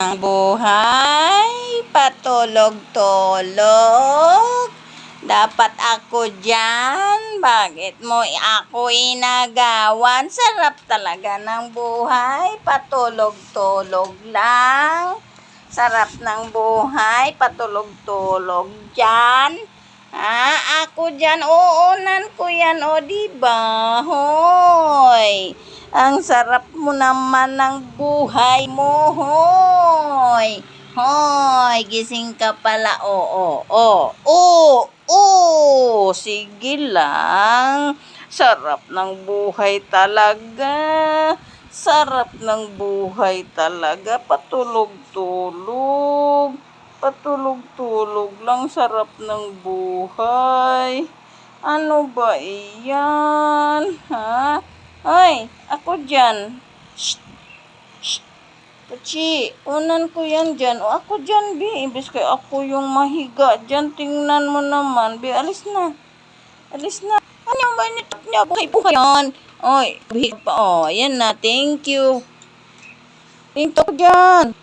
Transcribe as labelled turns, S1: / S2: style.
S1: Ang buhay, patulog-tulog. Dapat ako dyan. Bakit mo ako inagawan? Sarap talaga ng buhay, patulog-tulog lang. Sarap ng buhay, patulog-tulog dyan. Ako dyan, uunan ko yan, o diba? Hoy! Ang sarap mo naman ng buhay mo, hoy. Hoy, gising ka pala. Sige lang. Sarap ng buhay talaga. Sarap ng buhay talaga. Patulog-tulog. Patulog-tulog lang. Sarap ng buhay. Ano ba iyan? Ha? Ay, ako dyan. Shh! Shh! Puchi, unan ko yan dyan. O ako dyan, Bi. Imbes kay ako yung mahiga dyan. Tingnan mo naman, Bi. Alis na. Alis na. Ano ba niya? Buhay-buhay yan. Oy, buhay pa. O, ayan na. Thank you. Thank you dyan.